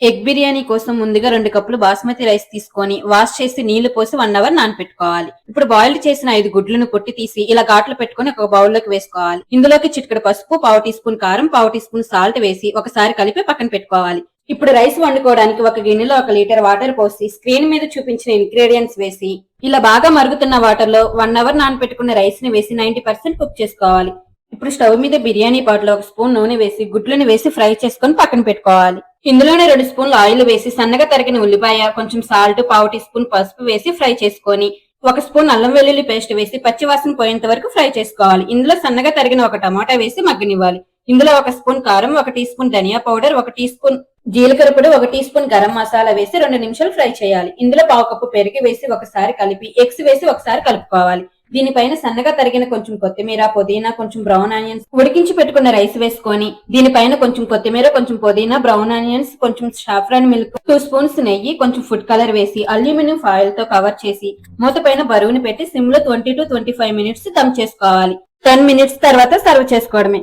Egg biryani కోసం ముందుగా 2 కప్పులు బాస్మతి రైస్ తీసుకొని వాష్ చేసి నీళ్లు పోసి 1 అవర్ నానపెట్టుకోవాలి. ఇప్పుడు బాయిల్డ్ చేసిన 5 గుడ్లను కొట్టి తీసి ఇలా ఘాట్లు పెట్టుకొని ఒక బౌల్లోకి వేసుకోవాలి. ఇందులోకి చిటికెడు పసుపు, పావు టీ స్పూన్ కారం, పావు టీ స్పూన్ సాల్ట్ వేసి ఒకసారి కలిపి పక్కన పెట్టుకోవాలి. ఇప్పుడు రైస్ వండుకోవడానికి ఒక గిన్నెలో 1 లీటర్ వాటర్ పోసి స్క్రీన్ మీద చూపించిన ఇంగ్రీడియంట్స్ వేసి ఇలా బాగా మరుగుతున్న వాటర్ లో 1 అవర్ నానపెట్టుకున్న రైస్ ని వేసి 90% కుక్ చేసుకోవాలి. ఇప్పుడు స్టవ్ మీద బిర్యానీ పాట్లో 1 స్పూన్ నూనె వేసి గుడ్లను వేసి ఫ్రై చేసుకొని పక్కన పెట్టుకోవాలి. ఇందులోనే 2 స్పూన్లు ఆయిల్ వేసి సన్నగా తరిగిన ఉల్లిపాయ, కొంచెం సాల్ట్, పావు టీ స్పూన్ పసుపు వేసి ఫ్రై చేసుకొని 1 స్పూన్ అల్లం వెల్లుల్లి పేస్ట్ వేసి పచ్చివాసన పోయేంత వరకు ఫ్రై చేసుకోవాలి. ఇందులో సన్నగా తరిగిన 1 టమాటా వేసి మగ్గనివ్వాలి. ఇందులో 1 స్పూన్ కారం, 1 టీ స్పూన్ ధనియా పౌడర్, 1 టీ స్పూన్ జీలకర్ర పొడి, 1 టీ స్పూన్ గరం మసాలా వేసి 2 నిమిషాలు ఫ్రై చేయాలి. ఇందులో పావు కప్పు పెరుగు వేసి ఒకసారి కలిపి ఎగ్స్ వేసి ఒకసారి కలుపుకోవాలి. దీనిపైన సన్నగా తరిగిన కొంచెం కొత్తిమీర, పుదీనా, కొంచెం బ్రౌన్ ఆనియన్స్, ఉడికించి పెట్టుకున్న రైస్ వేసుకొని దీనిపైన కొంచెం కొత్తిమీర, కొంచెం పుదీనా, బ్రౌన్ ఆనియన్స్, కొంచెం సాఫ్రాన్ మిల్క్, 2 స్పూన్స్ నెయ్యి, కొంచెం ఫుడ్ కలర్ వేసి అల్యూమినియం ఫాయిల్ తో కవర్ చేసి మూత పైన బరువుని పెట్టి సిమ్ లో 20 to 25 మినిట్స్ దమ్ చేసుకోవాలి. 10 మినిట్స్ తర్వాత సర్వ్ చేసుకోవడమే.